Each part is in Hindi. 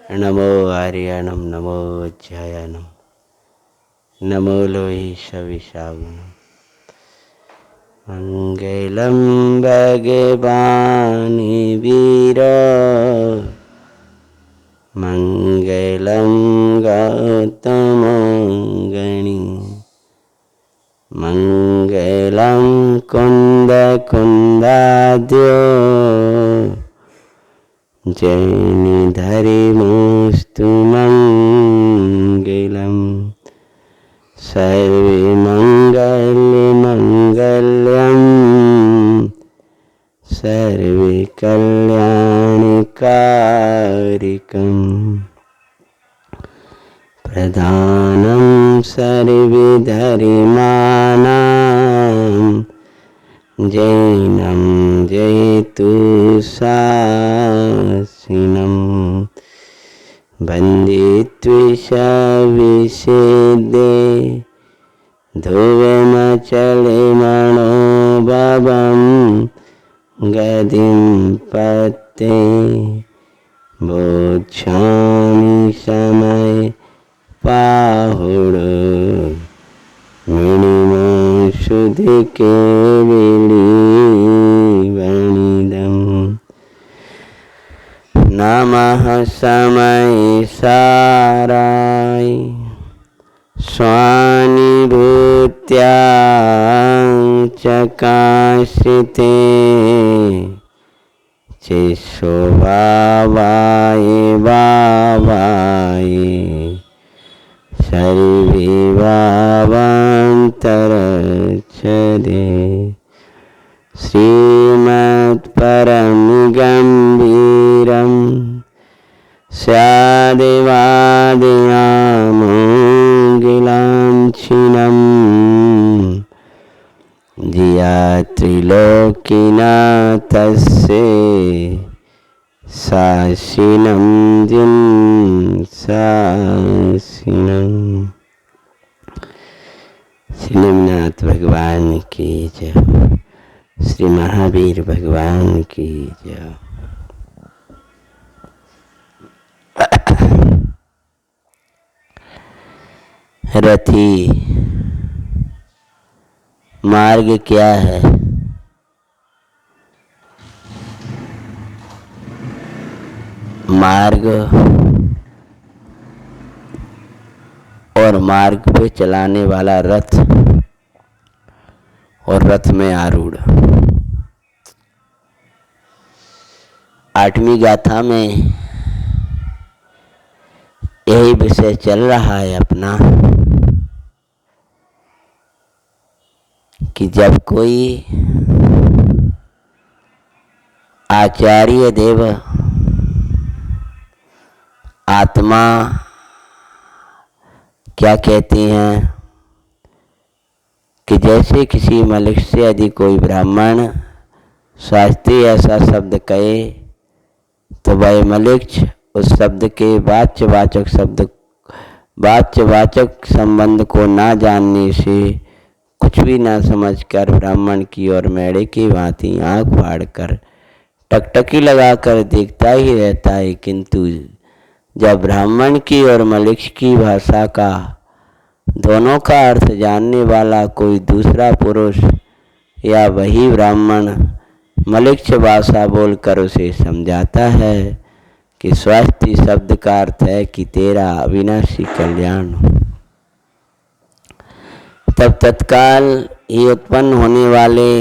नमो आर्याणं नमो ज्यायानं नमो लोहिषविशागुणं मङ्गलं भगवान् वीर मङ्गलं गौतमगणि मङ्गलं कुन्दकुन्दाद्यो जैनिधर्मोऽस्तु मङ्गलम् सर्वे मङ्गल्यं सर्वे कल्याणकारिकम् प्रधानं सर्वधर्माणां जैनं जयतु शासिनं वन्दे त्विषविषेदे ध्रुवमचलमणोभवं गतिं पते बोध्यामि समय पाहुड मिणिमोषुधिके विलिवणिदम् नमः समय साराय स्वानुभूत्या चकाशिते चिशोभावाय भावाय सर्वे भावान्तरच्छदे श्रीमत्परं गम्भीरं स्यादेवादयामोगिलाञ्छिनं धिया त्रिलोकीनाथस्य शासिनं शासिनं। श्री निमनाथ भगवान की जय, श्री महावीर भगवान की जय। रथी, मार्ग क्या है? मार्ग और मार्ग पे चलाने वाला रथ और रथ में आरूढ़। 8वीं गाथा में यही विषय चल रहा है अपना कि जब कोई आचार्य देव आत्मा क्या कहती हैं कि जैसे किसी मलिक से यदि कोई ब्राह्मण शास्त्री ऐसा शब्द कहे तो वह मलिक उस शब्द के वाच्यवाचक संबंध को ना जानने से कुछ भी ना समझकर ब्राह्मण की ओर मेढ़े की भांति आंख फाड़कर टकटकी लगाकर देखता ही रहता है, किंतु जब ब्राह्मण की और मलिक की भाषा का दोनों का अर्थ जानने वाला कोई दूसरा पुरुष या वही ब्राह्मण मलिक भाषा बोलकर उसे समझाता है कि स्वास्थ्य शब्द का अर्थ है कि तेरा अविनाशी कल्याण हो, तब तत्काल ही उत्पन्न होने वाले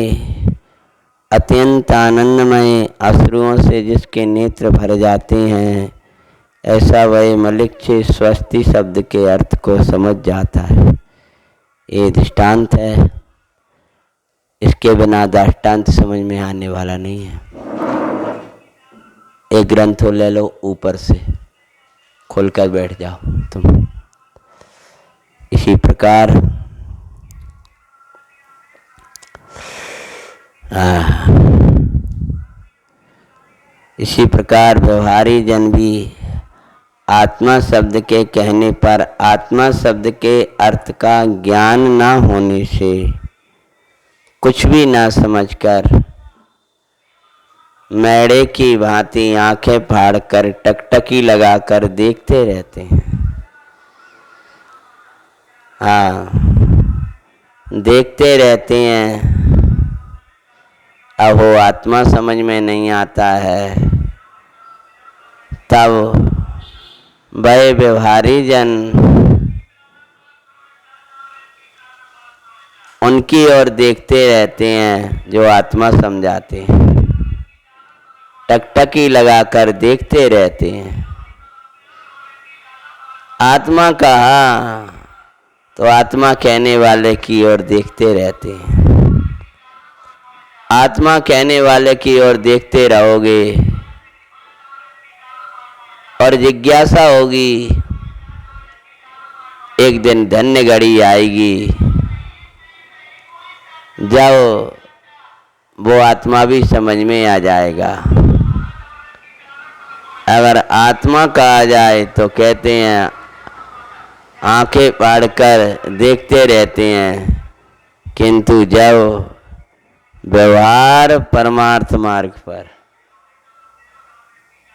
अत्यंत आनंदमय अश्रुओं से जिसके नेत्र भर जाते हैं, ऐसा वह मलिक से स्वस्ति शब्द के अर्थ को समझ जाता है। ये दृष्टांत है, इसके बिना दृष्टांत समझ में आने वाला नहीं है। एक ग्रंथो ले लो, ऊपर से खोलकर बैठ जाओ तुम। इसी प्रकार व्यवहारी जन भी आत्मा शब्द के कहने पर आत्मा शब्द के अर्थ का ज्ञान ना होने से कुछ भी ना समझकर मैड़े की भांति आंखें फाड़कर टकटकी लगाकर देखते रहते हैं। हाँ, देखते रहते हैं। अब वो आत्मा समझ में नहीं आता है, तब वह व्यवहारी जन उनकी ओर देखते रहते हैं जो आत्मा समझाते हैं, टकटकी लगाकर देखते रहते हैं। आत्मा कहा तो आत्मा कहने वाले की ओर देखते रहते हैं। आत्मा कहने वाले की ओर देखते रहोगे और जिज्ञासा होगी, एक दिन धन्य घड़ी आएगी जब वो आत्मा भी समझ में आ जाएगा। अगर आत्मा कहा जाए तो कहते हैं आंखें फाड़कर देखते रहते हैं, किंतु जब व्यवहार परमार्थ मार्ग पर,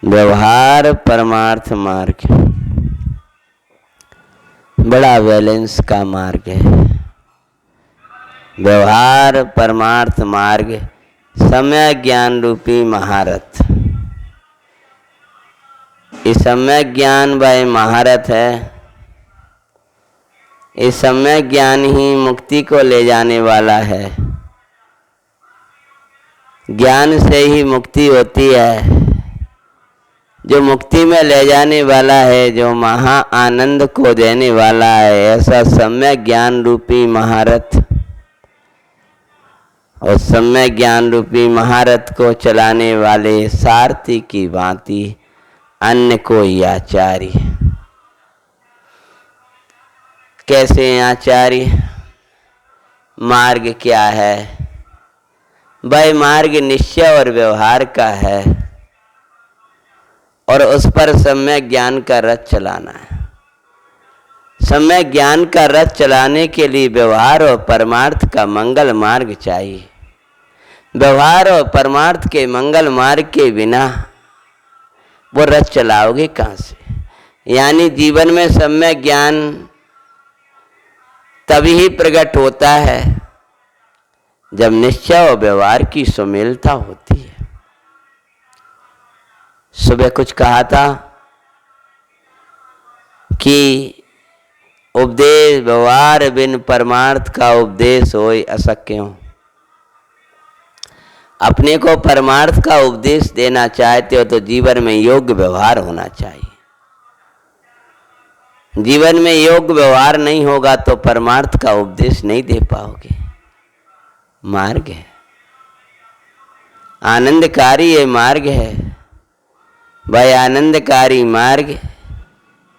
व्यवहार परमार्थ मार्ग बड़ा बैलेंस का मार्ग है। व्यवहार परमार्थ मार्ग समय ज्ञान रूपी महारथ। इस समय ज्ञान वह महारथ है। इस समय ज्ञान ही मुक्ति को ले जाने वाला है। ज्ञान से ही मुक्ति होती है। जो मुक्ति में ले जाने वाला है, जो महा आनंद को देने वाला है, ऐसा समय ज्ञान रूपी महारथ। और समय ज्ञान रूपी महारथ को चलाने वाले सारथी की भांति अन्य कोई आचार्य। कैसे आचार्य? मार्ग क्या है? वह मार्ग निश्चय और व्यवहार का है और उस पर सम्य ज्ञान का रथ चलाना है। सम्य ज्ञान का रथ चलाने के लिए व्यवहार और परमार्थ का मंगल मार्ग चाहिए। व्यवहार और परमार्थ के मंगल मार्ग के बिना वो रथ चलाओगे कहाँ से? यानी जीवन में सम्य ज्ञान तभी ही प्रकट होता है जब निश्चय और व्यवहार की सुमेलता होती है। सुबह कुछ कहा था कि उपदेश व्यवहार बिन परमार्थ का उपदेश होय असक्यों। अपने को परमार्थ का उपदेश देना चाहते हो तो जीवन में योग्य व्यवहार होना चाहिए। जीवन में योग्य व्यवहार नहीं होगा तो परमार्थ का उपदेश नहीं दे पाओगे। मार्ग है, आनंदकारी ये मार्ग है। वह आनंदकारी मार्ग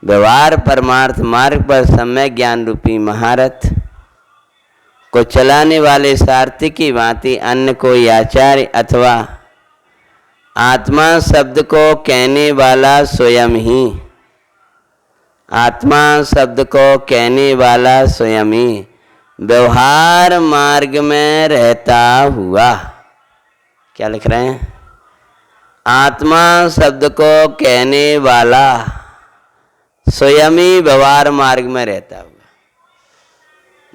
व्यवहार परमार्थ मार्ग पर सम्य ज्ञान रूपी महारथ को चलाने वाले सारथी की भांति अन्य कोई आचार्य अथवा आत्मा शब्द को कहने वाला स्वयं ही, आत्मा शब्द को कहने वाला स्वयं ही व्यवहार मार्ग में रहता हुआ। क्या लिख रहे हैं? आत्मा शब्द को कहने वाला स्वयं ही व्यवहार मार्ग में रहता हुआ।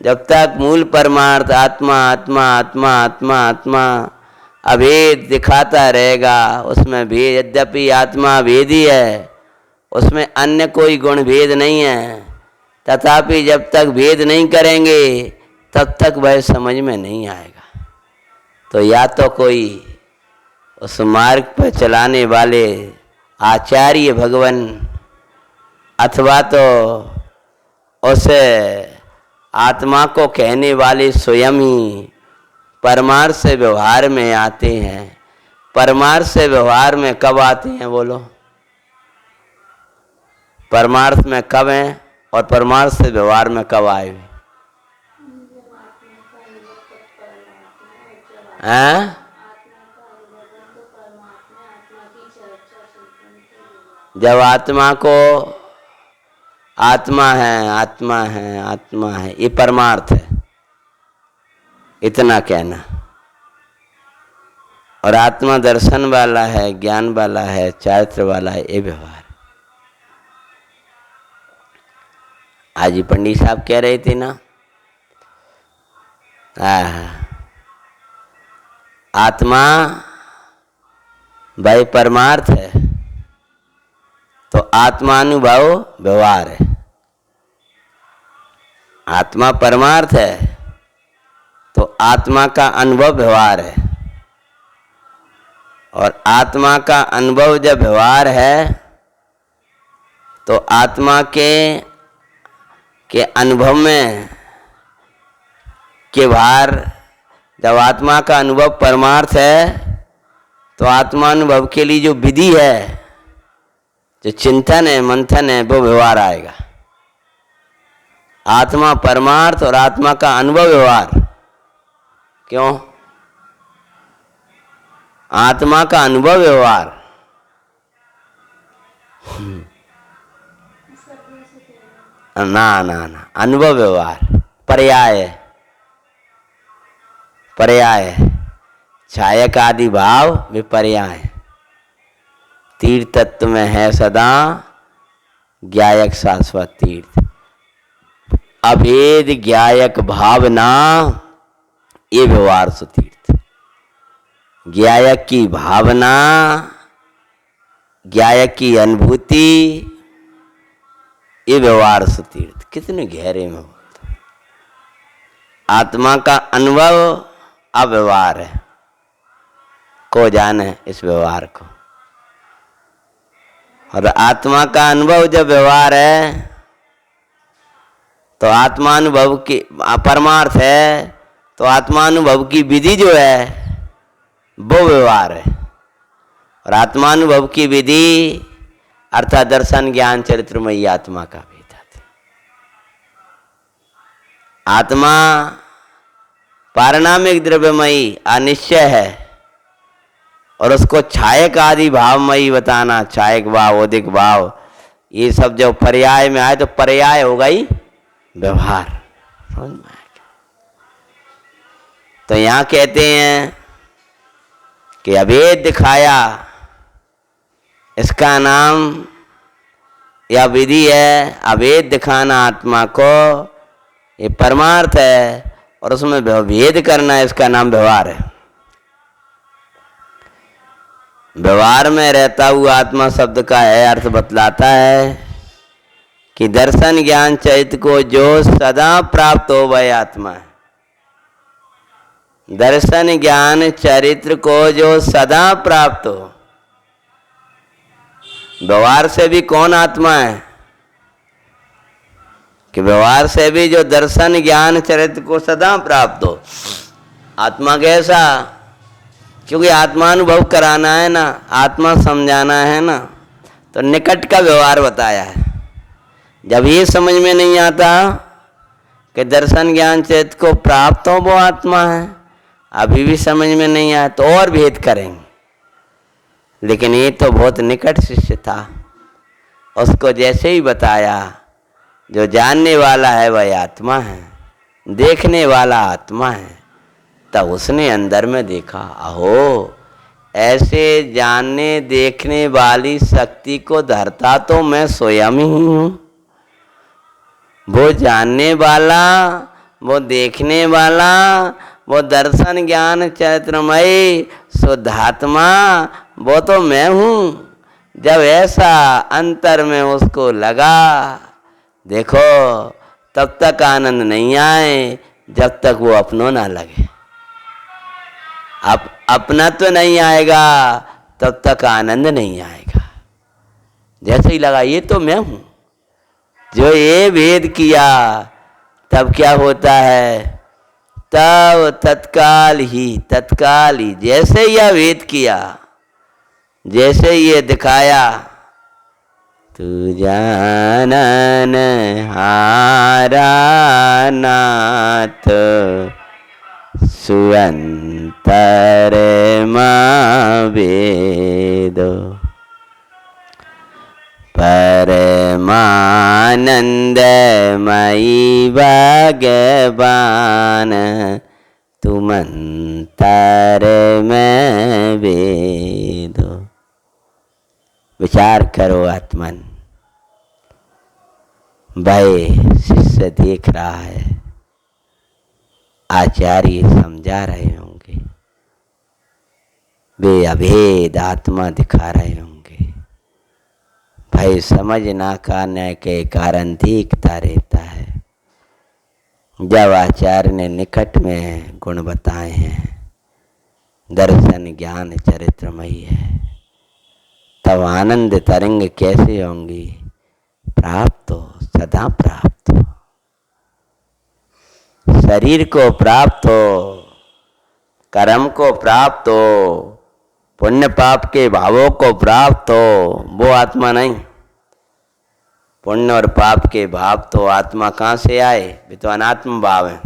जब तक मूल परमार्थ आत्मा आत्मा आत्मा आत्मा आत्मा अभेद दिखाता रहेगा, उसमें भेद, यद्यपि आत्मा भेद ही है, उसमें अन्य कोई गुण भेद नहीं है, तथापि जब तक भेद नहीं करेंगे तब तक वह समझ में नहीं आएगा। तो या तो कोई उस मार्ग पर चलाने वाले आचार्य भगवान अथवा तो उस आत्मा को कहने वाले स्वयं ही परमार्थ से व्यवहार में आते हैं। परमार्थ से व्यवहार में कब आते हैं बोलो? परमार्थ में कब हैं और परमार्थ से व्यवहार में कब आए हुए हैं? जब आत्मा को आत्मा है आत्मा है आत्मा है, ये परमार्थ है, इतना कहना। और आत्मा दर्शन वाला है, ज्ञान वाला है, चारित्र वाला है, ये व्यवहार। आज ही पंडित साहब कह रहे थे ना, आत्मा भाई परमार्थ है तो आत्मानुभव व्यवहार है। आत्मा परमार्थ है तो आत्मा का अनुभव व्यवहार है, और आत्मा का अनुभव जब व्यवहार है तो आत्मा के अनुभव में के भार, जब आत्मा का अनुभव परमार्थ है तो आत्मानुभव के लिए जो विधि है, जो चिंतन है, मंथन है, वो व्यवहार आएगा। आत्मा परमार्थ और आत्मा का अनुभव व्यवहार। क्यों? आत्मा का अनुभव व्यवहार ना ना ना, अनुभव व्यवहार पर्याय पर्याय, छायक आदि भाव विपर्याय। तीर्थ तत्व में है सदा ज्ञायक शाश्वत तीर्थ। अभेद ज्ञायक भावना ये व्यवहार सुतीर्थ। ज्ञायक की भावना, ज्ञायक की अनुभूति, ये व्यवहार सुतीर्थ। कितने गहरे में बोलते। आत्मा का अनुभव अव्यवहार है, को जाने इस व्यवहार को। और आत्मा का अनुभव जब व्यवहार है तो आत्मानुभव की परमार्थ है तो आत्मानुभव की विधि जो है वो व्यवहार है। और आत्मानुभव की विधि अर्थात दर्शन ज्ञान चरित्रमयी आत्मा का भेद है। आत्मा पारणामिक द्रव्यमयी अनिश्चय है और उसको छायक आदि भावमयी बताना, छायक भाव, ओदिक भाव, ये सब जो पर्याय में आए तो पर्याय होगा ही व्यवहार। समझ में आएगा? तो यहां कहते हैं कि अभेद दिखाया, इसका नाम या विधि है अभेद दिखाना आत्मा को, ये परमार्थ है और उसमें भेद करना, इसका नाम व्यवहार है। व्यवहार में रहता हुआ आत्मा शब्द का है अर्थ बतलाता है कि दर्शन ज्ञान चैत्य को जो सदा प्राप्त हो वह आत्मा है। दर्शन ज्ञान चरित्र को जो सदा प्राप्त हो। व्यवहार से भी कौन आत्मा है? कि व्यवहार से भी जो दर्शन ज्ञान चरित्र को सदा प्राप्त हो। आत्मा कैसा? क्योंकि आत्मानुभव कराना है ना, आत्मा समझाना है ना, तो निकट का व्यवहार बताया है। जब ये समझ में नहीं आता कि दर्शन ज्ञान चैत्य को प्राप्त हो वो आत्मा है, अभी भी समझ में नहीं आया तो और भेद करेंगे। लेकिन ये तो बहुत निकट शिष्य था, उसको जैसे ही बताया, जो जानने वाला है वह आत्मा है, देखने वाला आत्मा है, तब उसने अंदर में देखा, अहो ऐसे जानने देखने वाली शक्ति को धरता तो मैं स्वयं ही हूँ। वो जानने वाला, वो देखने वाला, वो दर्शन ज्ञान चैत्रमयी शुद्धात्मा, वो तो मैं हूँ। जब ऐसा अंतर में उसको लगा, देखो तब तक आनंद नहीं आए जब तक वो अपनों ना लगे। अपना तो नहीं आएगा तब तक आनंद नहीं आएगा। जैसे ही लगा ये तो मैं हूँ, जो ये भेद किया, तब क्या होता है? तब तत्काल ही जैसे यह भेद किया, जैसे ये दिखाया, तू जानन हारा नाथ सुअंतर वेद परमानंदमयी भगवान तुमंतर तारे में वेद। विचार करो आत्मन। भाई शिष्य देख रहा है, आचार्य समझा रहे होंगे, वे अभेद आत्मा दिखा रहे होंगे। भाई समझ ना करने के कारण दिखता रहता है। जब आचार्य ने निकट में गुण बताए हैं, दर्शन ज्ञान चरित्रमयी है, तब आनंद तरंग कैसे होंगी? प्राप्त हो, सदा प्राप्त हो। शरीर को प्राप्त हो, कर्म को प्राप्त हो, पुण्य पाप के भावों को प्राप्त हो, वो आत्मा नहीं। पुण्य और पाप के भाव तो आत्मा कहाँ से आए? वे तो अनात्म भाव है।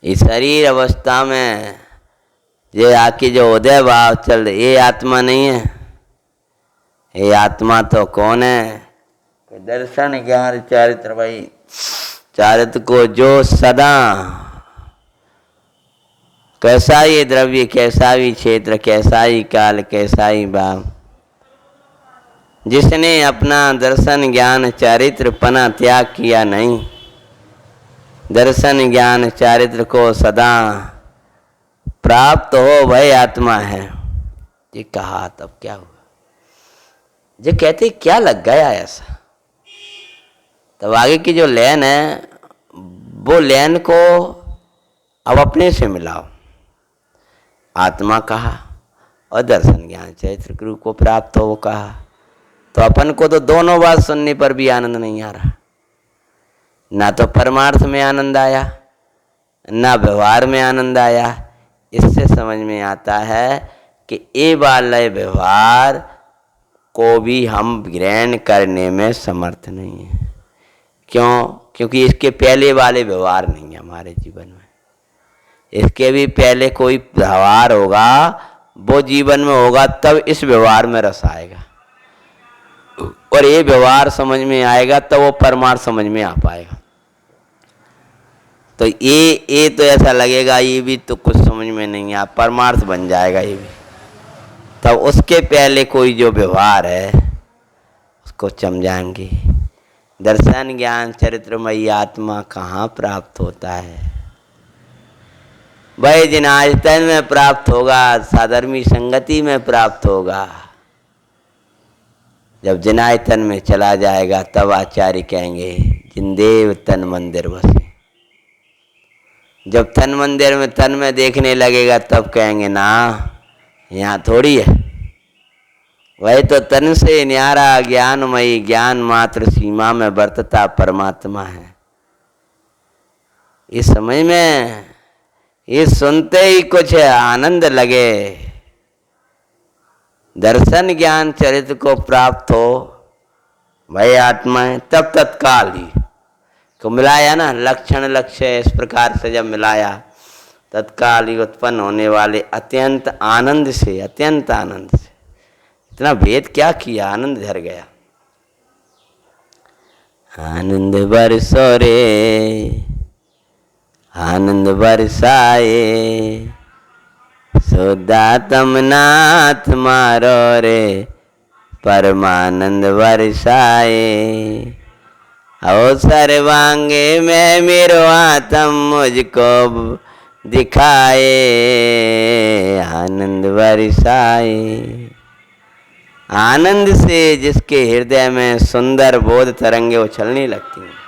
इस शरीर अवस्था में ये आके जो उदय भाव चल रहे, ये आत्मा नहीं है। ये आत्मा तो कौन है? दर्शन ज्ञान चरित्र। भाई चरित्र को जो सदा, कैसा ही द्रव्य, कैसा ही क्षेत्र, कैसा ही काल, कैसा ही भाव, जिसने अपना दर्शन ज्ञान चारित्र पना त्याग किया नहीं, दर्शन ज्ञान चारित्र को सदा प्राप्त हो, वह आत्मा है। ये कहा तब क्या हुआ? जो कहते क्या लग गया ऐसा? तब आगे की जो लेन है, वो लेन को अब अपने से मिलाओ। आत्मा कहा और दर्शन ज्ञान चरित्र गुरु को प्राप्त हो, वो कहा। तो अपन को तो दोनों बात सुनने पर भी आनंद नहीं आ रहा। ना तो परमार्थ में आनंद आया, ना व्यवहार में आनंद आया। इससे समझ में आता है कि ये वाले व्यवहार को भी हम ग्रहण करने में समर्थ नहीं है। क्यों? क्योंकि इसके पहले वाले व्यवहार नहीं है हमारे जीवन में। इसके भी पहले कोई व्यवहार होगा, वो जीवन में होगा, तब इस व्यवहार में रस आएगा। और ये व्यवहार समझ में आएगा तब वो परमार्थ समझ में आ पाएगा। तो ये तो ऐसा लगेगा ये भी तो कुछ समझ में नहीं आ, परमार्थ बन जाएगा ये भी। तब उसके पहले कोई जो व्यवहार है उसको समझाएंगे। दर्शन ज्ञान चरित्रमयी आत्मा कहाँ प्राप्त होता है? वह जिनायतन में प्राप्त होगा, साधर्मी संगति में प्राप्त होगा। जब जिनायतन में चला जाएगा तब आचार्य कहेंगे जिनदेव तन मंदिर बसे। जब तन मंदिर में तन में देखने लगेगा तब कहेंगे ना, यहाँ थोड़ी है। वही तो तन से न्यारा ज्ञानमयी, ज्ञान मात्र सीमा में बरतता परमात्मा है। इस समय में ये सुनते ही कुछ आनंद लगे, दर्शन ज्ञान चरित्र को प्राप्त हो, वही आत्मा है। तब तत्काल ही को मिलाया ना, लक्षण लक्ष्य इस प्रकार से जब मिलाया, तत्काल ही उत्पन्न होने वाले अत्यंत आनंद से, अत्यंत आनंद से इतना भेद क्या किया, आनंद झर गया। आनंद बरसो रे, आनंद बरसाए, शुद्धात्म नाथ मारो रे, परमानंद बरसाए। ओ सर्वांगे में मेरो आत्म मुझको दिखाए, आनंद बरसाए। आनंद से जिसके हृदय में सुंदर बोध तरंगे उछलने लगती हैं,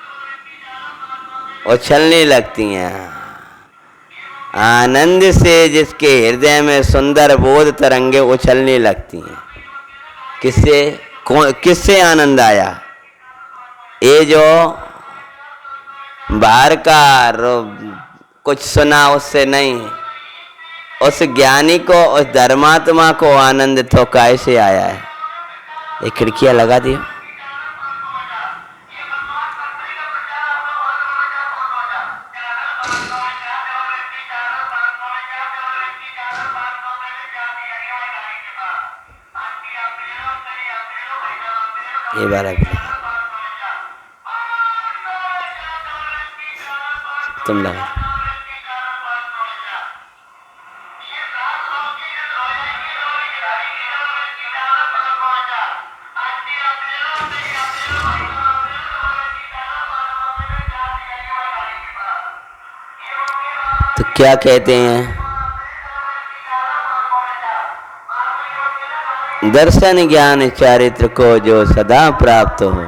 उछलने लगती हैं। आनंद से जिसके हृदय में सुंदर बोध तरंगे उछलने लगती हैं। किससे? किससे आनंद आया? ये जो बाहर का कुछ सुना उससे नहीं, उस ज्ञानी को, उस धर्मात्मा को आनंद तो कैसे आया है? ये खिड़कियां लगा दी। ये बार तुम लगा। क्या कहते हैं? दर्शन ज्ञान चरित्र को जो सदा प्राप्त हो।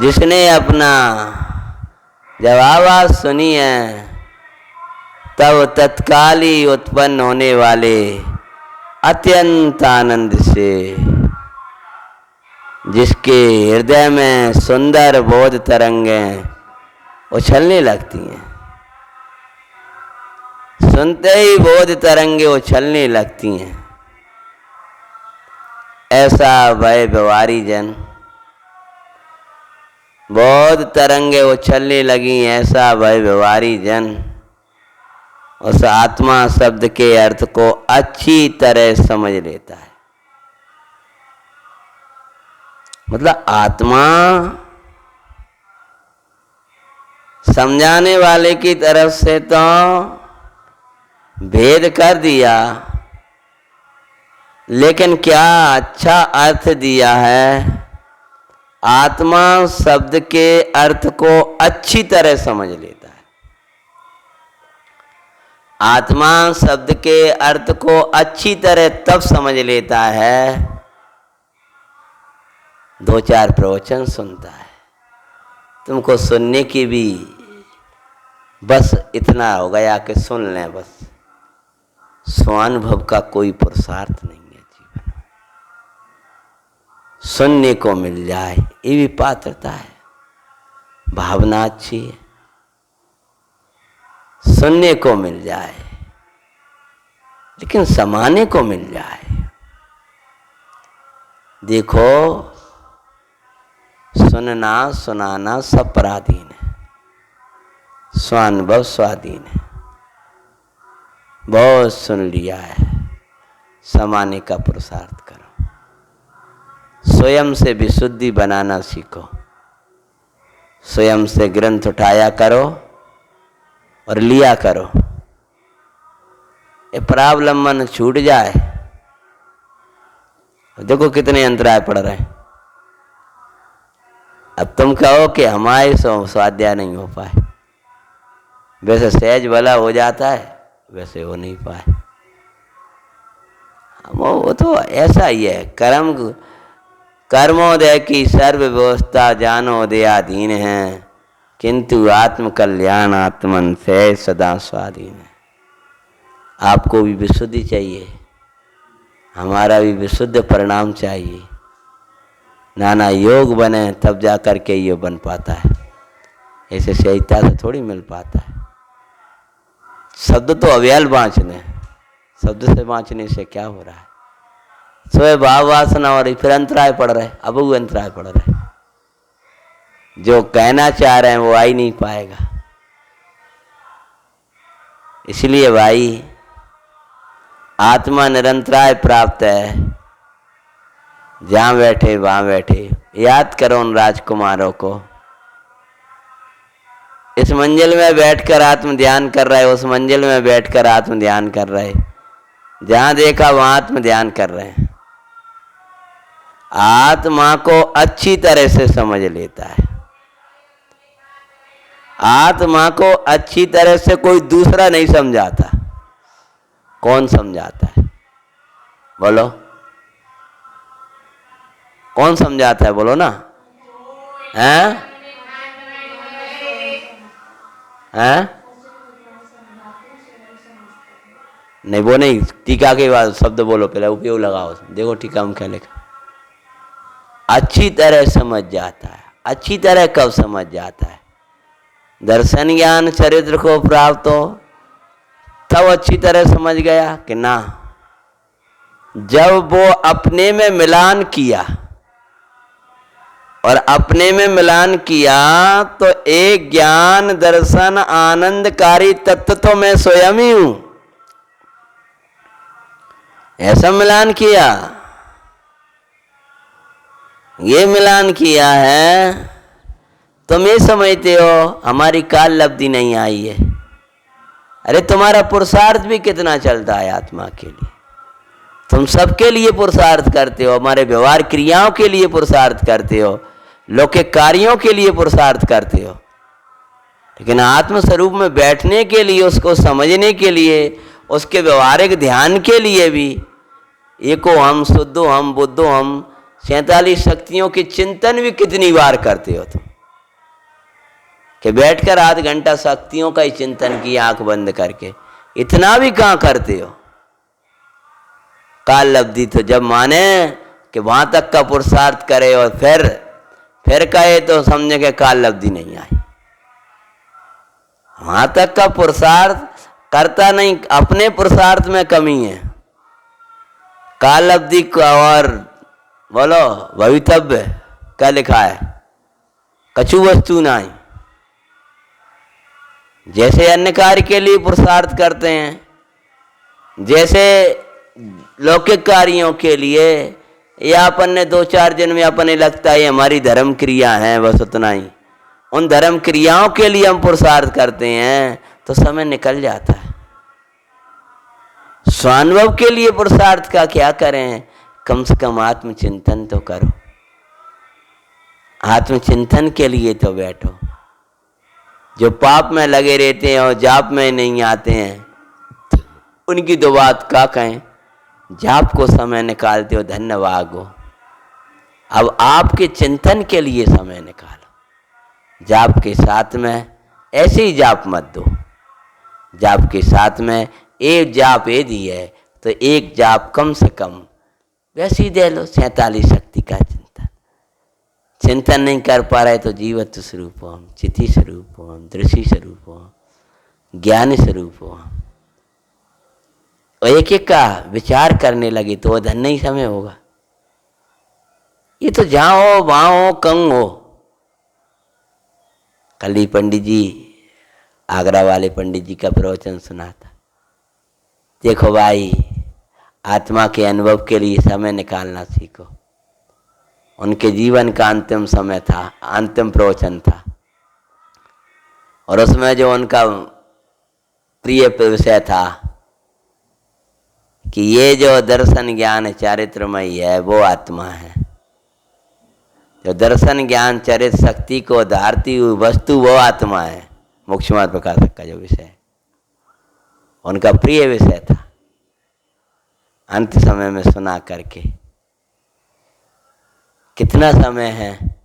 जिसने अपना जब आवाज सुनी है तब तत्काल ही उत्पन्न होने वाले अत्यंत आनंद से, जिसके हृदय में सुंदर बोध तरंगें उछलने लगती हैं, सुनते ही बोध तरंगे उछलने लगती हैं, ऐसा भय व्यवहारी जन। बोध तरंगे उछलने लगी, ऐसा भय व्यवहारी जन उस आत्मा शब्द के अर्थ को अच्छी तरह समझ लेता है। मतलब आत्मा समझाने वाले की तरफ से तो भेद कर दिया, लेकिन क्या अच्छा अर्थ दिया है। आत्मा शब्द के अर्थ को अच्छी तरह समझ लेता है। आत्मा शब्द के अर्थ को अच्छी तरह तब समझ लेता है, दो चार प्रवचन सुनता है। तुमको सुनने की भी बस इतना हो गया कि सुन लें, बस स्वानुभव का कोई पुरुषार्थ नहीं है जीवन में। सुनने को मिल जाए ये भी पात्रता है, भावना अच्छी है। सुनने को मिल जाए लेकिन समाने को मिल जाए। देखो सुनना सुनाना सब पराधीन है, स्वानुभव स्वाधीन है। बहुत सुन लिया है, समाने का पुरुषार्थ करो। स्वयं से विशुद्धि बनाना सीखो, स्वयं से ग्रंथ उठाया करो और लिया करो। ये परावलंबन छूट जाए, देखो कितने अंतराय पड़ रहे हैं। अब तुम कहो कि हमारे स्वाध्याय नहीं हो पाए, वैसे सहज भला हो जाता है, वैसे हो नहीं पाए। वो तो ऐसा ही है। कर्मोदय की सर्व व्यवस्था ज्ञानोदयाधीन है, किंतु आत्म कल्याण आत्मन से सदा स्वाधीन है। आपको भी विशुद्धि चाहिए, हमारा भी विशुद्ध परिणाम चाहिए। नाना योग बने तब जा कर के ये बन पाता है, ऐसे सहजता से थोड़ी मिल पाता है। शब्द तो अव्यल बाँचने, शब्द से बाँचने से क्या हो रहा है। स्वयं भाव वासना और फिर अंतराय पड़ रहे, अब वो अंतराय पड़ रहे। जो कहना चाह रहे हैं वो आ ही नहीं पाएगा। इसलिए भाई आत्मा निरंतराय प्राप्त है। जहां बैठे वहां बैठे याद करो उन राजकुमारों को। इस मंजिल में बैठकर आत्म ध्यान कर रहे, उस मंजिल में बैठकर आत्म ध्यान कर रहे, जहां देखा वहां आत्म ध्यान कर रहे हैं। आत्मा को अच्छी तरह से समझ लेता है। आत्मा को अच्छी तरह से कोई दूसरा नहीं समझाता। कौन समझाता है बोलो? कौन समझाता है बोलो ना? हैं? हैं? नहीं वो नहीं, टीका के बाद शब्द बोलो, पहले उपयोग लगाओ। देखो टीका में क्या लिखा, अच्छी तरह समझ जाता है। अच्छी तरह कब समझ जाता है? दर्शन ज्ञान चरित्र को प्राप्त हो तब अच्छी तरह समझ गया कि ना, जब वो अपने में मिलान किया, और अपने में मिलान किया तो एक ज्ञान दर्शन आनंदकारी तत्व तो मैं स्वयं ही हूं, ऐसा मिलान किया। ये मिलान किया है। तुम ये समझते हो हमारी काल लब्धि नहीं आई है। अरे तुम्हारा पुरुषार्थ भी कितना चलता है आत्मा के लिए। तुम सबके लिए पुरुषार्थ करते हो, हमारे व्यवहार क्रियाओं के लिए पुरुषार्थ करते हो, लौकिक कार्यों के लिए पुरुषार्थ करते हो। लेकिन आत्म स्वरूप में बैठने के लिए, उसको समझने के लिए, उसके व्यवहारिक ध्यान के लिए भी एको हम, शुद्धो हम, बुद्धो हम, 47 शक्तियों के चिंतन भी कितनी बार करते हो तुम? कि बैठकर आध घंटा शक्तियों का ही चिंतन किया आंख बंद करके, इतना भी कहाँ करते हो? काल लब्धि तो जब माने कि वहां तक का पुरुषार्थ करे और फिर कहे तो समझे कि काल लब्धि नहीं आई। वहां तक का पुरुषार्थ करता नहीं, अपने पुरुषार्थ में कमी है। काल लब्धि का और बोलो भवितव्य क्या लिखा है? कछु वस्तु नहीं। जैसे अन्य कार्य के लिए पुरुषार्थ करते हैं, जैसे लौकिक कार्यों के लिए, या अपन ने 2-4 दिन में अपने लगता है हमारी धर्म क्रिया है, बस उतना ही, उन धर्म क्रियाओं के लिए हम पुरुषार्थ करते हैं तो समय निकल जाता है। स्वानुभव के लिए पुरुषार्थ का क्या करें? कम से कम आत्मचिंतन तो करो, आत्मचिंतन के लिए तो बैठो। जो पाप में लगे रहते हैं और जाप में नहीं आते हैं, उनकी तो बात का कहें। जाप को समय निकालते हो, धन्यवाद हो। अब आपके चिंतन के लिए समय निकालो। जाप के साथ में ऐसे ही जाप मत दो। जाप के साथ में एक जाप यदि है तो एक जाप कम से कम वैसे ही दे लो। 47 शक्ति का चिंतन। चिंतन नहीं कर पा रहे तो जीवत्व स्वरूप हो हम, चिति स्वरूप हो हम, दृष्टि स्वरूप हो हम, ज्ञान स्वरूप हो हम। एक एक का विचार करने लगे तो वह धन नहीं समय होगा। ये तो जहां हो वहां हो, कम हो। कल ही पंडित जी, आगरा वाले पंडित जी का प्रवचन सुना था। देखो भाई, आत्मा के अनुभव के लिए समय निकालना सीखो। उनके जीवन का अंतिम समय था, अंतिम प्रवचन था, और उसमें जो उनका प्रिय विषय था कि ये जो दर्शन ज्ञान चारित्रमयी है वो आत्मा है। जो दर्शन ज्ञान चरित्र शक्ति को धारती हुई वस्तु वो आत्मा है। मोक्षमार्ग प्रकाशक का जो विषय उनका प्रिय विषय था, अंत समय में सुना करके। कितना समय है?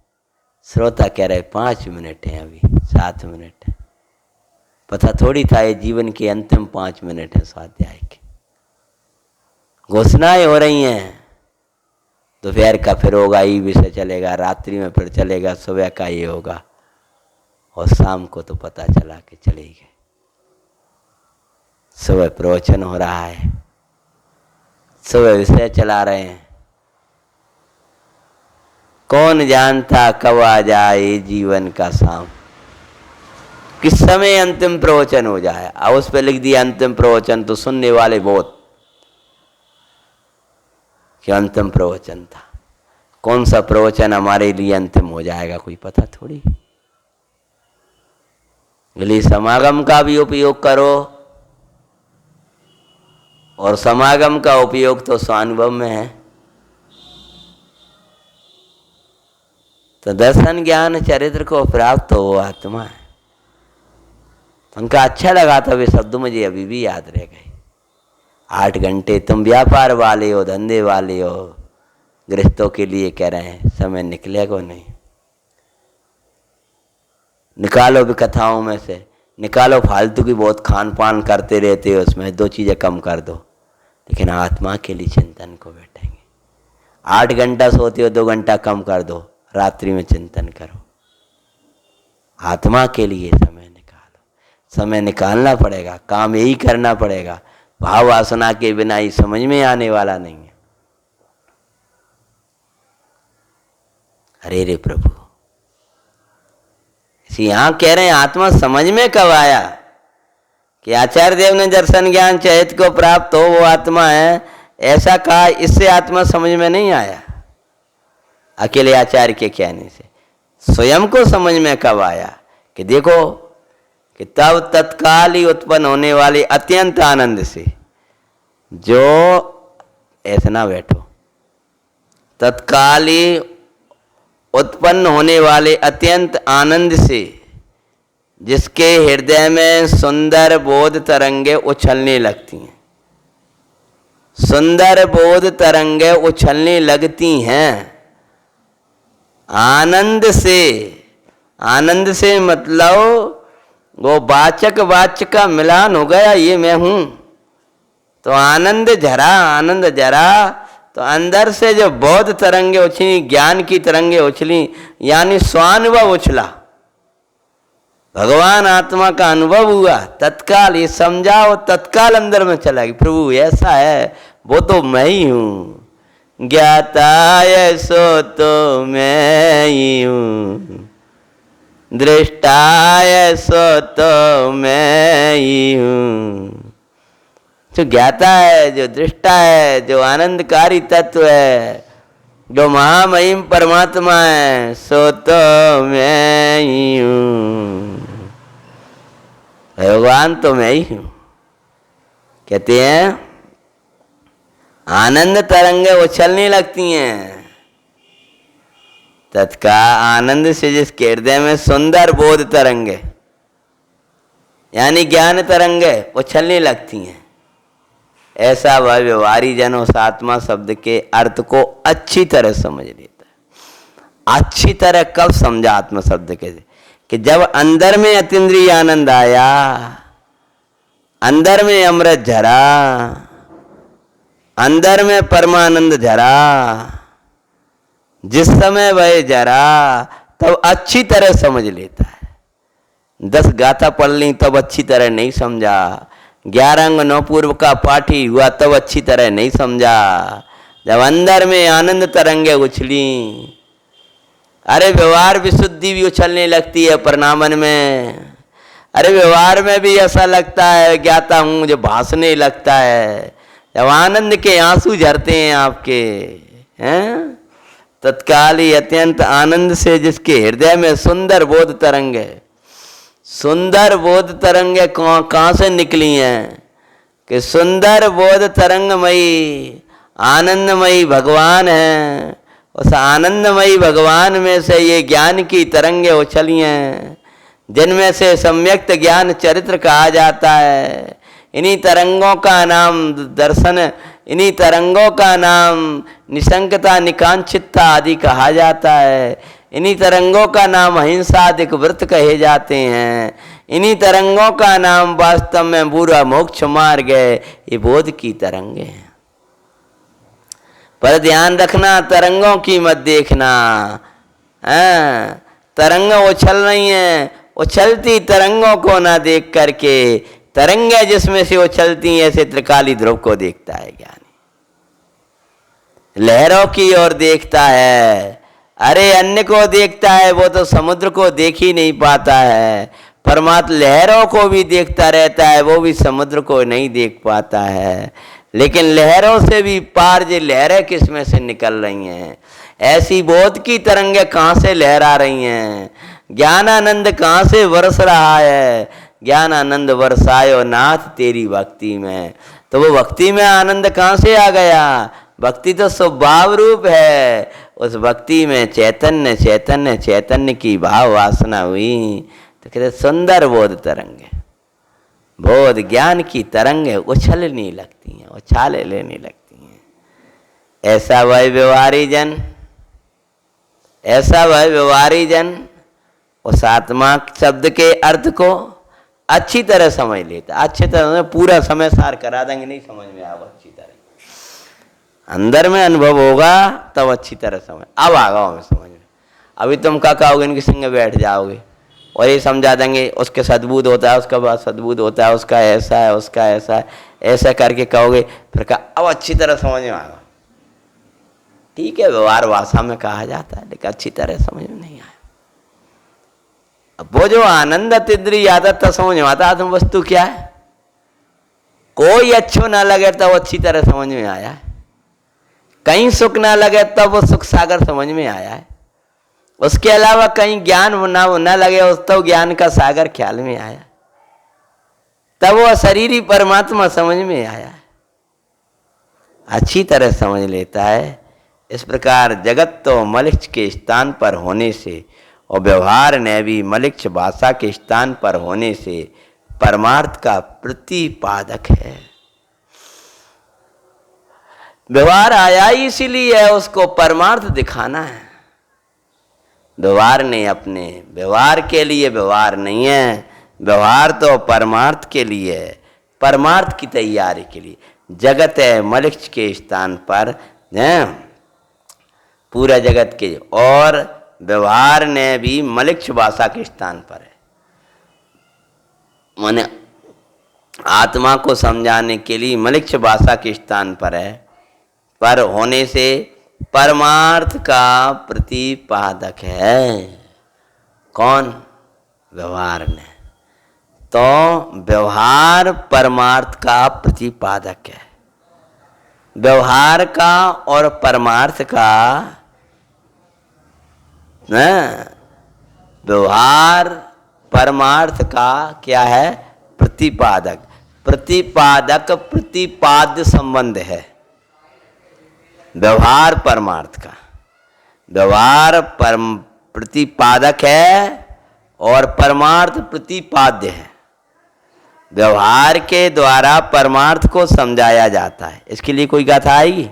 श्रोता कह रहे 5 मिनट है, अभी 7 मिनट है। पता थोड़ी था ये जीवन के अंतिम 5 मिनट है स्वाध्याय के। घोषणाएं हो रही हैं। दोपहर का फिर होगा, ये विषय चलेगा, रात्रि में फिर चलेगा, सुबह का ये होगा, और शाम को तो पता चला कि चले गए। सुबह प्रवचन हो रहा है, सुबह विषय चला रहे हैं। कौन जानता कब आ जाए जीवन का शाम, किस समय अंतिम प्रवचन हो जाए। अब उस पर लिख दिया अंतिम प्रवचन, तो सुनने वाले बहुत कि अंतिम प्रवचन था। कौन सा प्रवचन हमारे लिए अंतिम हो जाएगा कोई पता थोड़ी। इसलिए समागम का भी उपयोग करो, और समागम का उपयोग तो स्वानुभव में है। तो दर्शन ज्ञान चरित्र को प्राप्त हो आत्मा है। उनका अच्छा लगा था वे शब्द, मुझे अभी भी याद रह गए। 8 घंटे तुम व्यापार वाले हो, धंधे वाले हो, गृहस्थों के लिए कह रहे हैं, समय निकलेगा नहीं। निकालो भी कथाओं में से, निकालो। फालतू की बहुत खान पान करते रहते हो, उसमें 2 चीज़ें कम कर दो, लेकिन आत्मा के लिए चिंतन को बैठेंगे। 8 घंटा सोते हो, 2 घंटा कम कर दो, रात्रि में चिंतन करो। आत्मा के लिए समय निकालो। समय निकालना पड़ेगा, काम यही करना पड़ेगा। भाव वासना के बिना ही समझ में आने वाला नहीं है। अरे रे प्रभु, यहां कह रहे हैं आत्मा समझ में कब आया कि आचार्य देव ने दर्शन ज्ञान चैत को प्राप्त हो वो आत्मा है, ऐसा कहा। इससे आत्मा समझ में नहीं आया अकेले आचार्य के कहने से। स्वयं को समझ में कब आया कि देखो कि तब तत्काल ही उत्पन्न होने वाले अत्यंत आनंद से, जो ऐसे ना बैठो, तत्काल ही उत्पन्न होने वाले अत्यंत आनंद से जिसके हृदय में सुंदर बोध तरंगे उछलने लगती हैं, सुंदर बोध तरंगे उछलने लगती हैं आनंद से। आनंद से मतलब वो वाचक वाच्य का मिलान हो गया, ये मैं हूं, तो आनंद झरा, आनंद झरा, तो अंदर से जो बोध तरंगे उछली, ज्ञान की तरंगे उछली, यानी स्वानुभव उछला, भगवान आत्मा का अनुभव हुआ, तत्काल ये समझाओ, तत्काल अंदर में चला गया, प्रभु ऐसा है, वो तो मैं ही हूं, ज्ञाता सो तो मैं ही हूं, दृष्टा सो तो मैं ही हूं। जो ज्ञाता है, जो दृष्टा है, जो आनंदकारी तत्व है, जो महामहिम परमात्मा है, सो तो मैं ही हूं, भगवान तो मैं ही हूं। कहते हैं आनंद तरंगे उछलने लगती हैं, तत्काल आनंद से जिसके हृदय में सुंदर बोध तरंगे यानी ज्ञान तरंगे उछलने लगती हैं, ऐसा वह व्यवहारी जन उस आत्मा शब्द के अर्थ को अच्छी तरह समझ लेता है। अच्छी तरह कब समझा आत्मा शब्द के, कि जब अंदर में अतीन्द्रिय आनंद आया, अंदर में अमृत झरा, अंदर में परमानंद झरा, जिस समय वह जरा तब अच्छी तरह समझ लेता है। 10 गाथा पढ़ ली तब अच्छी तरह नहीं समझा, 11 अंग 9 पूर्व का पाठी हुआ तब अच्छी तरह नहीं समझा। जब अंदर में आनंद तरंगे उछली, अरे व्यवहार विशुद्धि भी उछलने लगती है परिणामन में। अरे व्यवहार में भी ऐसा लगता है ज्ञाता हूं, मुझे भासने लगता है। जब आनंद के आंसू झरते हैं आपके, हैं, तत्काल ही अत्यंत आनंद से जिसके हृदय में सुंदर बोध तरंगे, सुंदर बोध तरंगे कहां से निकली हैं, कि सुंदर बोध तरंगमयी आनंदमयी भगवान है। उस आनंदमयी भगवान में से ये ज्ञान की तरंगे उछली हैं, जिनमें से सम्यक्त ज्ञान चरित्र कहा जाता है। इन्हीं तरंगों का नाम दर्शन, इन्हीं तरंगों का नाम निशंकता निकांक्षितता आदि कहा जाता है। इन्हीं तरंगों का नाम अहिंसादिक व्रत कहे जाते हैं। इन्हीं तरंगों का नाम वास्तव में बुरा मोक्ष मार्ग है। ये बोध की तरंगे हैं। पर ध्यान रखना, तरंगों की मत देखना। तरंग उछल रही हैं, उछलती तरंगों को ना देख करके, तरंगे जिसमें से उछलती हैं ऐसे त्रिकाली ध्रुव को देखता है ज्ञानी, लहरों की ओर देखता है। अरे अन्य को देखता है, वो तो समुद्र को देख ही नहीं पाता है। परमात्मा लहरों को भी देखता रहता है, वो भी समुद्र को नहीं देख पाता है। लेकिन लहरों से भी पार जो लहरें किसमें से निकल रही हैं, ऐसी बोध की तरंगे कहाँ से लहरा रही हैं, ज्ञान आनंद कहाँ से बरस रहा है। ज्ञान आनंद बरसायो नाथ तेरी भक्ति में, तो वो भक्ति में आनंद कहाँ से आ गया। भक्ति तो स्वभाव रूप है, उस भक्ति में चैतन्य चैतन्य चैतन्य की भाव वासना हुई। तो कहते सुंदर बोध तरंगे, बोध ज्ञान की तरंगे उछलने लगती हैं, उछाले लेने लगती हैं। ऐसा वह व्यवहारी जन, ऐसा वह व्यवहारी जन उस आत्मा शब्द के अर्थ को अच्छी तरह समझ लेता। अच्छी तरह पूरा समय सार करा देंगे, नहीं समझ में आएगा अच्छी तरह, अंदर में अनुभव होगा तब अच्छी तरह समझ अब आगा हमें समझ में। अभी तुम क्या कहोगे, इनके संग बैठ जाओगे और ये समझा देंगे उसके सद्बुद्ध होता है, उसका बाद सद्बुद्ध होता है, उसका ऐसा है, उसका ऐसा है, ऐसा करके कहोगे, फिर कहा अब अच्छी तरह समझ में आएगा। ठीक है, व्यवहार भाषा में कहा जाता है, लेकिन अच्छी तरह समझ में नहीं आया। अब वो जो आनंद अतीन्द्रिय आदत समझ में आता, आत्म वस्तु क्या है, कोई अच्छो ना लगे तो वो अच्छी तरह समझ में आया है। कहीं सुख ना लगे तब वो सुख सागर समझ में आया है। उसके अलावा कहीं ज्ञान ना लगे उस तो ज्ञान का सागर ख्याल में आया, तब वो शरीरी परमात्मा समझ में आया है। अच्छी तरह समझ लेता है। इस प्रकार जगत तो मलिक्ष के स्थान पर होने से और व्यवहार ने भी मलिक्ष भाषा के स्थान पर होने से परमार्थ का प्रतिपादक है। व्यवहार आया ही इसीलिए है, उसको परमार्थ दिखाना है। व्यवहार ने अपने व्यवहार के लिए व्यवहार नहीं है, व्यवहार तो परमार्थ के लिए है, परमार्थ की तैयारी के लिए। जगत है मलिक्ष के स्थान पर है, पूरा जगत के, और व्यवहार ने भी मलिक्ष भाषा के स्थान पर है। माने आत्मा को समझाने के लिए मलिक्ष भाषा के स्थान पर है, पर होने से परमार्थ का प्रतिपादक है। कौन? व्यवहार ने। तो व्यवहार परमार्थ का प्रतिपादक है। व्यवहार का और परमार्थ का व्यवहार परमार्थ का क्या है? प्रतिपादक। प्रतिपादक प्रतिपाद्य संबंध है व्यवहार परमार्थ का। व्यवहार प्रतिपादक है और परमार्थ प्रतिपाद्य है। व्यवहार के द्वारा परमार्थ को समझाया जाता है। इसके लिए कोई गाथा आएगी?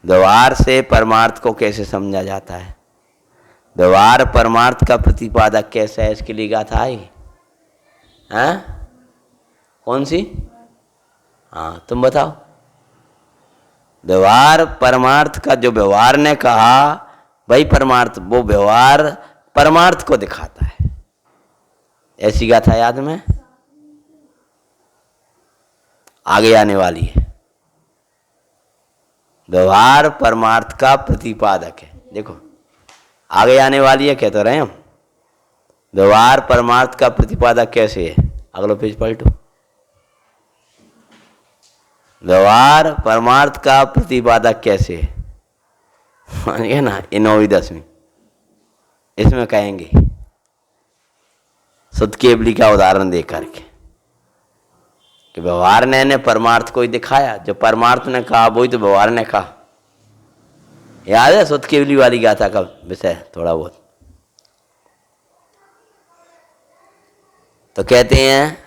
व्यवहार से परमार्थ को कैसे समझा जाता है? व्यवहार परमार्थ का प्रतिपादक कैसे है? इसके लिए गाथा आएगी? हाँ, कौन सी? हाँ, तुम बताओ। व्यवहार परमार्थ का, जो व्यवहार ने कहा भाई परमार्थ, वो व्यवहार परमार्थ को दिखाता है। ऐसी गाथा याद में आगे आने वाली है। व्यवहार परमार्थ का प्रतिपादक है। देखो आगे आने वाली है, कह तो रहे हम। व्यवहार परमार्थ का प्रतिपादक कैसे है? अगला पेज पलटो। व्यवहार परमार्थ का प्रतिपादक कैसे है? मानिए ना, ये 9वीं 10वीं इसमें कहेंगे शुद्ध केवली का उदाहरण दे करके कि व्यवहार ने परमार्थ को ही दिखाया। जो परमार्थ ने कहा वही तो व्यवहार ने कहा। याद है शुद्ध केवली वाली गाथा का विषय थोड़ा बहुत? तो कहते हैं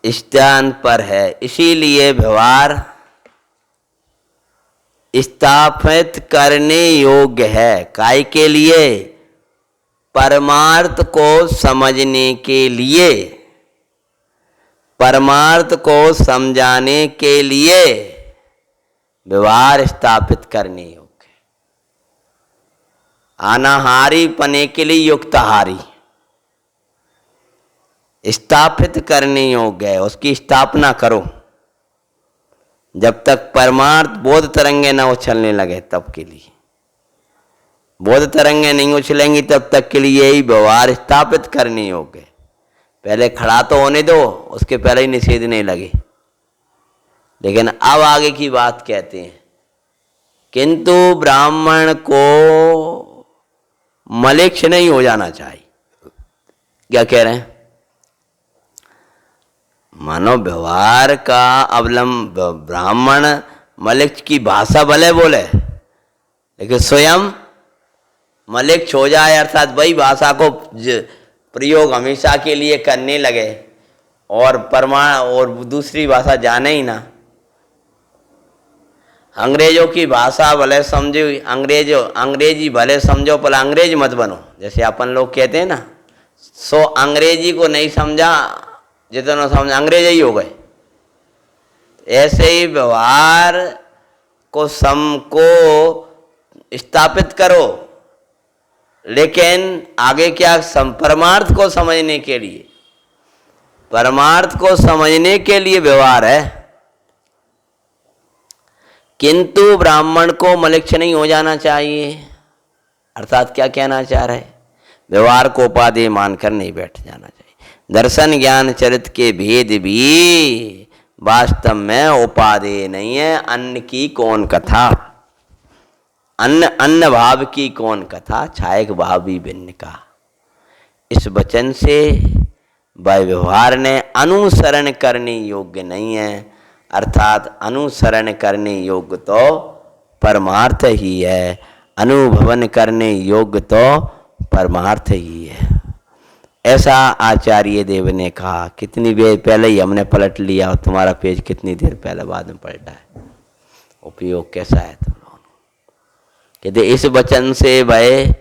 स्थान पर है, इसीलिए व्यवहार स्थापित करने योग्य है। काय के लिए? परमार्थ को समझने के लिए, परमार्थ को समझाने के लिए व्यवहार स्थापित करने योग्य। अनाहारी पने के लिए युक्तहारी स्थापित करने योग्य है। उसकी स्थापना करो जब तक परमार्थ बोध तरंगे न उछलने लगे, तब के लिए। बोध तरंगे नहीं उछलेंगी तब तक के लिए यही व्यवहार स्थापित करने योग्य। पहले खड़ा तो होने दो, उसके पहले ही निषेधने लगे। लेकिन अब आगे की बात कहते हैं, किंतु ब्राह्मण को मलेच्छ नहीं हो जाना चाहिए। क्या कह रहे हैं? मानो व्यवहार का अवलंब ब्राह्मण मलेच्छ की भाषा भले बोले, लेकिन स्वयं मलेच्छ हो जाए, अर्थात वही भाषा को प्रयोग हमेशा के लिए करने लगे और और दूसरी भाषा जाने ही ना। अंग्रेजों की भाषा भले समझो, अंग्रेजी भले समझो, पर अंग्रेज मत बनो। जैसे अपन लोग कहते हैं ना, सो अंग्रेजी को नहीं समझा, जितना समझ अंग्रेज ही हो गए। ऐसे ही व्यवहार को स्थापित करो, लेकिन आगे क्या? परमार्थ को समझने के लिए, परमार्थ को समझने के लिए व्यवहार है। किंतु ब्राह्मण को मलेच्छ नहीं हो जाना चाहिए। अर्थात क्या कहना चाह रहे? व्यवहार को उपादेय मानकर नहीं बैठ जाना चाहिए। दर्शन ज्ञान चरित्र के भेद भी वास्तव में उपादेय नहीं है। अन्न की कौन कथा, अन्न भाव की कौन कथा, छायक भाव भी भिन्न का। इस वचन से व्यवहार ने अनुसरण करने योग्य नहीं है। अर्थात अनुसरण करने योग्य तो परमार्थ ही है। अनुभवन करने योग्य तो परमार्थ ही है। ऐसा आचार्य देव ने कहा। कितनी देर पहले ही हमने पलट लिया और तुम्हारा पेज कितनी देर पहले बाद में पलटा है। उपयोग कैसा है तुम लोगों ने? कहते इस वचन से भय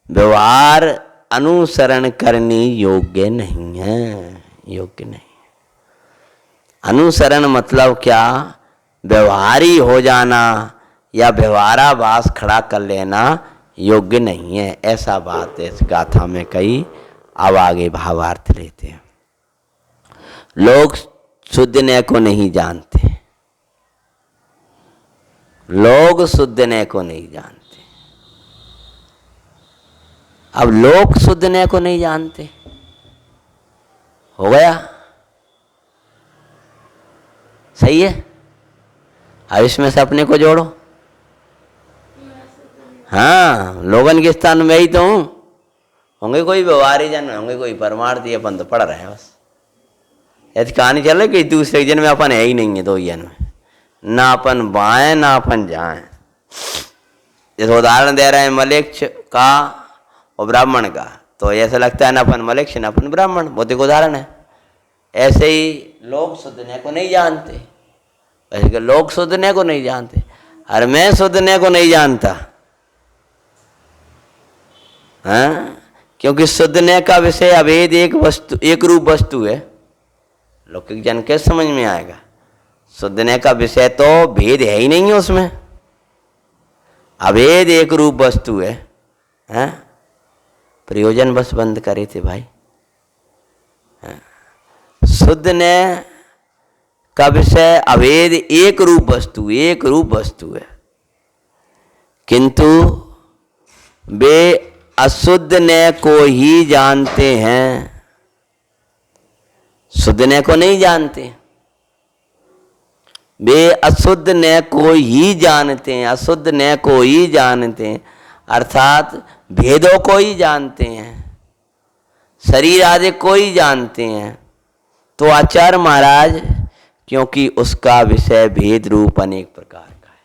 व्यवहार अनुसरण करने योग्य नहीं है, योग्य नहीं। अनुसरण मतलब क्या? व्यवहारी हो जाना या व्यवहाराभास खड़ा कर लेना योग्य नहीं है, ऐसा बात है इस गाथा में कही। अब आगे भावार्थ लेते हैं। लोग शुद्धने को नहीं जानते, लोग शुद्धने को नहीं जानते। अब लोग शुद्धने को नहीं जानते, हो गया सही है। अब इसमें से अपने को जोड़ो। हाँ, लोगन के स्थान में ही तो हूं। होंगे कोई व्यवहारी जन, होंगे कोई परमार्थी, अपन तो पढ़ रहे हैं बस। ऐसी कहानी चल रही कि दूसरे जन में अपन है ही नहीं है, दो जन में ना अपन बाएं ना अपन जाएं। जैसे उदाहरण दे रहे हैं मलेच्छ का और ब्राह्मण का, तो ऐसा लगता है ना अपन मलेच्छ ना अपन ब्राह्मण, बहुत एक उदाहरण है। ऐसे ही लोग शुद्धने को नहीं जानते, ऐसे कि लोग शुद्धने को नहीं जानते। और मैं शुद्धने को नहीं जानता, हाँ, क्योंकि शुद्धने का विषय अभेद एक वस्तु, एक रूप वस्तु है। लौकिक जन के समझ में आएगा? शुद्धने का विषय तो भेद है ही नहीं है उसमें, अभेद एक रूप वस्तु है। हाँ? प्रयोजन बस बंद करे थे भाई। हाँ? शुद्धने का विषय अभेद एक रूप वस्तु, एक रूप वस्तु है, किंतु वे अशुद्ध ने को ही जानते हैं, शुद्ध ने को नहीं जानते। वे अशुद्ध ने को ही जानते हैं, अशुद्ध ने को ही जानते हैं, अर्थात भेदों को ही जानते हैं, शरीर आदि को ही जानते हैं। तो आचार्य महाराज, क्योंकि उसका विषय भेद रूप अनेक प्रकार का है,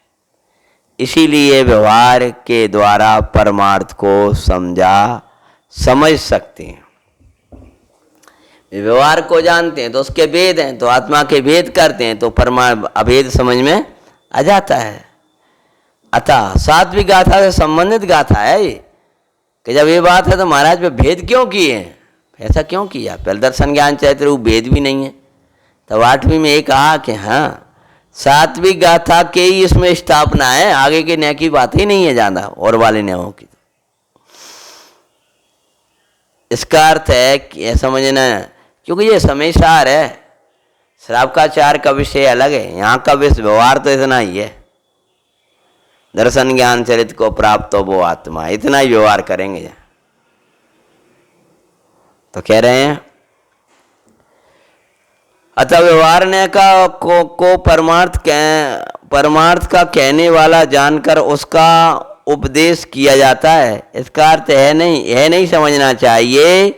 इसीलिए व्यवहार के द्वारा परमार्थ को समझ सकते हैं। व्यवहार को जानते हैं तो उसके भेद हैं, तो आत्मा के भेद करते हैं तो अभेद समझ में आ जाता है। अतः सात्विक गाथा से संबंधित गाथा है ये, कि जब ये बात है तो महाराज पे भेद क्यों किए, ऐसा क्यों किया? पहले दर्शन ज्ञान चैत्र भेद भी नहीं है, तब 8वीं में ये कहा कि हाँ, सात्विक गाथा के ही इसमें स्थापना है, आगे के न्याय की बात ही नहीं है ज्यादा और वाले न्यायों की। इसका अर्थ है कि समझना, क्योंकि ये समय सार है, श्राप का चार का विषय अलग है, यहाँ का विषय व्यवहार तो इतना ही है। दर्शन ज्ञान चरित को प्राप्त हो वो आत्मा, इतना ही व्यवहार करेंगे। तो कह रहे हैं अतः व्यवहार ने का को परमार्थ का कहने वाला जानकर उसका उपदेश किया जाता है। इसका अर्थ है नहीं समझना चाहिए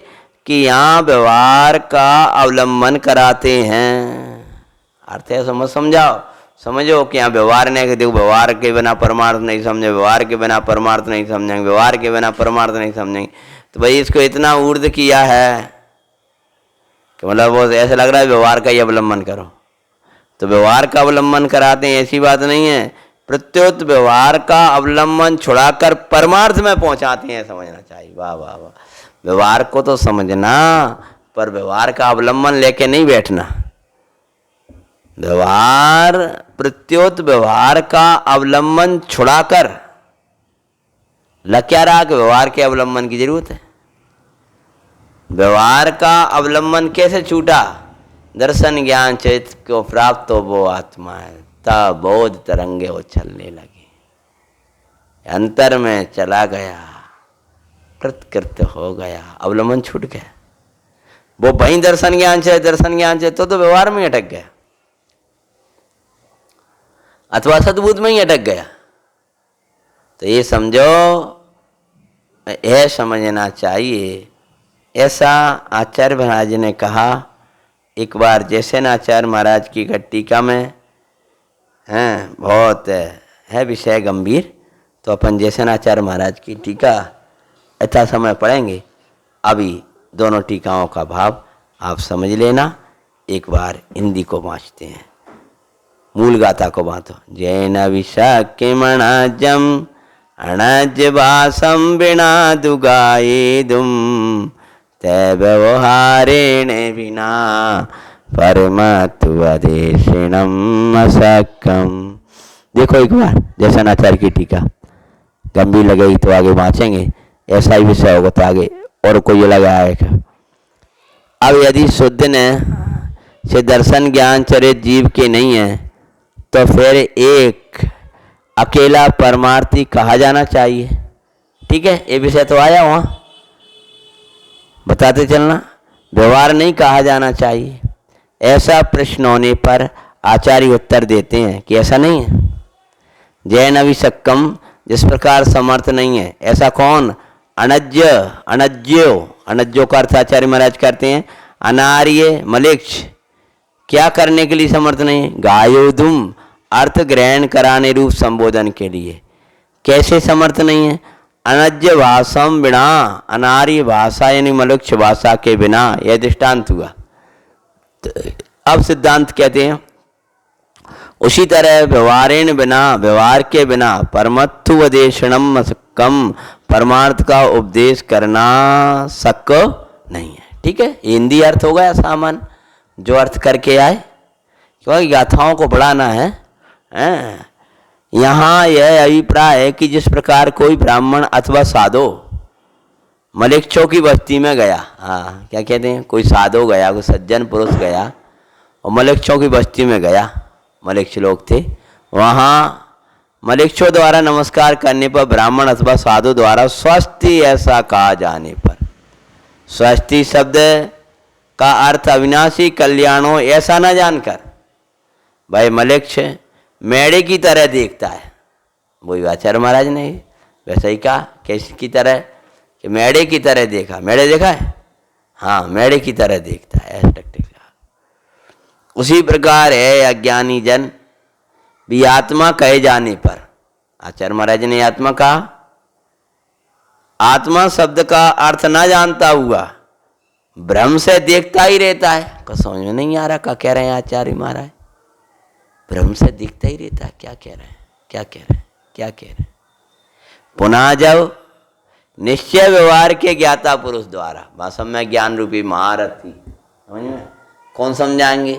कि यहाँ व्यवहार का अवलंबन कराते हैं। अर्थ है समझो कि यहाँ व्यवहार ने, देखो व्यवहार के बिना परमार्थ नहीं समझे, व्यवहार के बिना परमार्थ नहीं समझेंगे, व्यवहार के बिना परमार्थ नहीं समझेंगे, तो भाई इसको इतना ऊर्ध किया है कि मतलब वो ऐसा लग रहा है व्यवहार का ही अवलंबन करो। तो व्यवहार का अवलंबन कराते हैं ऐसी बात नहीं है, प्रत्युत व्यवहार का अवलंबन छुड़ाकर परमार्थ में पहुंचाते हैं, समझना चाहिए। वाह वाह वाह। व्यवहार को तो समझना, पर व्यवहार का अवलंबन लेके नहीं बैठना। व्यवहार प्रत्युत व्यवहार का अवलंबन छुड़ाकर लग क्या रहा कि व्यवहार के अवलंबन की जरूरत है। व्यवहार का अवलंबन कैसे छूटा? दर्शन ज्ञान चैत्र को प्राप्त हो वो आत्मा है, तब बोध तरंगे उछलने लगी, अंतर में चला गया, कृतकृत्य हो गया, अवलंबन छूट गया। वो वहीं दर्शन ज्ञान चैत्र तो व्यवहार में अटक गया, अथवा सद्बुद्ध में ही अटक गया। तो ये समझो, यह समझना चाहिए। ऐसा आचार्य महाराज ने कहा। एक बार जैसे आचार्य महाराज की टीका में हैं, बहुत है विषय गंभीर, तो अपन जयसेनाचार्य महाराज की टीका यथा समय पढ़ेंगे। अभी दोनों टीकाओं का भाव आप समझ लेना। एक बार हिंदी को वाँचते हैं, मूल गाथा को बातो। जैन विशाख्यमणाजम अणज भाषम बिना दुगाए दुम तय व्यवहारेण बिना परमत्वदेशिणम असक्कम। देखो एक बार जयसेनाचार्य की टीका, गंभीर लगेगी तो आगे वाँचेंगे, ऐसा ही विषय होगा तो आगे और कोई लगा आएगा। अब यदि शुद्ध ने से दर्शन ज्ञान चरित जीव के नहीं है तो फिर एक अकेला परमार्थी कहा जाना चाहिए। ठीक है, ये विषय तो आया वहाँ, बताते चलना। व्यवहार नहीं कहा जाना चाहिए। ऐसा प्रश्न होने पर आचार्य उत्तर देते हैं कि ऐसा नहीं है। जैन अविशक्कम, जिस प्रकार समर्थ नहीं है, ऐसा कौन? अनज्य, अनज्यो, अनज्यो का अर्थ आचार्य महाराज करते हैं अनार्य मलेच्छ, क्या करने के लिए समर्थ नहीं है? गायोदुम, अर्थ ग्रहण कराने रूप संबोधन के लिए। कैसे समर्थ नहीं है? अनज्य भाषम बिना, अनार्य भाषा यानी मलुक्ष भाषा के बिना, यह दृष्टांत हुआ। अब सिद्धांत कहते हैं उसी तरह व्यवहारेण बिना, व्यवहार के बिना परमत्वदेशनम कम, परमार्थ का उपदेश करना शक नहीं है। ठीक है, हिंदी अर्थ हो गया सामान्य, जो अर्थ करके आए, क्योंकि गाथाओं को बढ़ाना है। यहाँ यह अभिप्राय है कि जिस प्रकार कोई ब्राह्मण अथवा साधो मलेच्छों की बस्ती में गया, हाँ क्या कहते हैं, कोई साधो गया, कोई सज्जन पुरुष गया और मलेच्छों की बस्ती में गया, मलेच्छ लोग थे वहाँ, मलेच्छों द्वारा नमस्कार करने पर ब्राह्मण अथवा साधु द्वारा स्वस्ति ऐसा कहा जाने पर, स्वस्ति शब्द का अर्थ अविनाशी कल्याण हो ऐसा न जानकर, भाई मलेच्छ मेढ़े की तरह देखता है, वही आचार्य महाराज ने वैसा ही कहा, कैसी की तरह? कि मेढ़े की तरह देखा। मेढ़े देखा है? हाँ, मेढ़े की तरह देखता है, ऐसा टकटका। उसी प्रकार है अज्ञानी जन भी आत्मा कहे जाने पर, आचार्य महाराज ने आत्मा कहा, आत्मा शब्द का अर्थ ना जानता हुआ भ्रम से देखता ही रहता है। को समझ में नहीं आ रहा क्या कह रहे हैं आचार्य महाराज? भ्रम से देखता ही रहता है, क्या कह रहे हैं, क्या कह रहे हैं, क्या कह रहे हैं। पुनः जब निश्चय व्यवहार के ज्ञाता पुरुष द्वारा, भाषा में ज्ञान रूपी महारथी, समझ में कौन समझाएंगे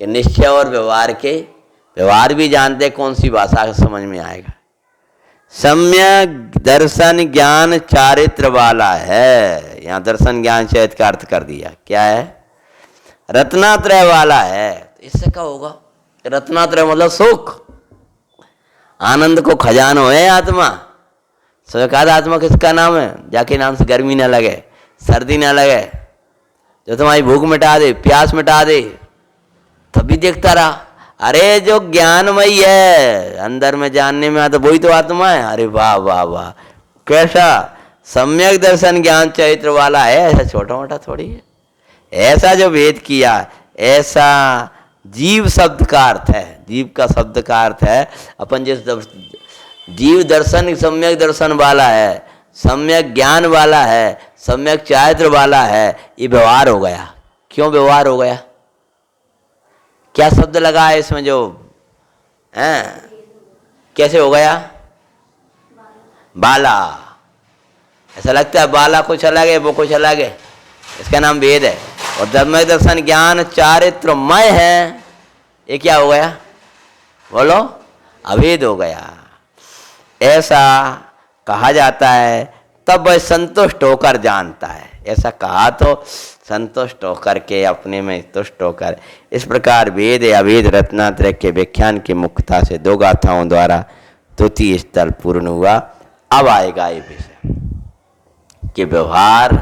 कि निश्चय और व्यवहार के, व्यवहार भी जानते कौन सी भाषा समझ में आएगा। सम्यक दर्शन ज्ञान चारित्र वाला है, यहाँ दर्शन ज्ञान चरित्र का अर्थ कर दिया, क्या है? रत्नात्रय वाला है। तो इससे क्या होगा? रत्नात्रय मतलब सुख, आनंद को खजानो है आत्मा। स्वीकार आत्मा किसका नाम है? जाके नाम से गर्मी ना लगे, सर्दी ना लगे, जो तुम्हारी भूख मिटा दे, प्यास मिटा दे, तभी देखता रहा। अरे जो ज्ञानमयी है, अंदर में जानने में आता वही तो आत्मा है। अरे वाह वाह वाह, कैसा सम्यक दर्शन ज्ञान चरित्र वाला है, ऐसा छोटा मोटा थोड़ी है। ऐसा जो भेद किया, ऐसा जीव शब्द का अर्थ है, जीव का शब्द का अर्थ है अपन जिस जीव दर्शन सम्यक दर्शन वाला है, सम्यक ज्ञान वाला है, सम्यक चारित्र वाला है, ये व्यवहार हो गया। क्यों व्यवहार हो गया? क्या शब्द लगा है इसमें जो है? कैसे हो गया? बाला। ऐसा लगता है बाला कुछ अलग है, वो कुछ अलग है, इसका नाम भेद है। और धर्म दर्शन ज्ञान चारित्रमय है, ये क्या हो गया? बोलो, अभेद हो गया। ऐसा कहा जाता है, तब वह संतुष्ट होकर जानता है। ऐसा कहा तो संतुष्ट होकर के, अपने में तुष्ट होकर। इस प्रकार वेद या अवेद रत्नात्रय के व्याख्यान की मुख्यता से दो गाथाओं द्वारा द्वितीय स्थल पूर्ण हुआ। अब आएगा ये विषय कि व्यवहार।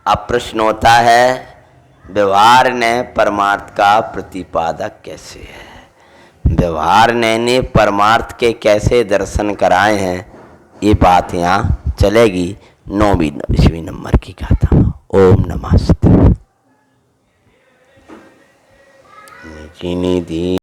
अब प्रश्न होता है, व्यवहार ने परमार्थ का प्रतिपादक कैसे है? व्यवहार ने परमार्थ के कैसे दर्शन कराए हैं, ये बात यहाँ चलेगी 9वीं नंबर की गाथा। ओम नमस्ते। निधि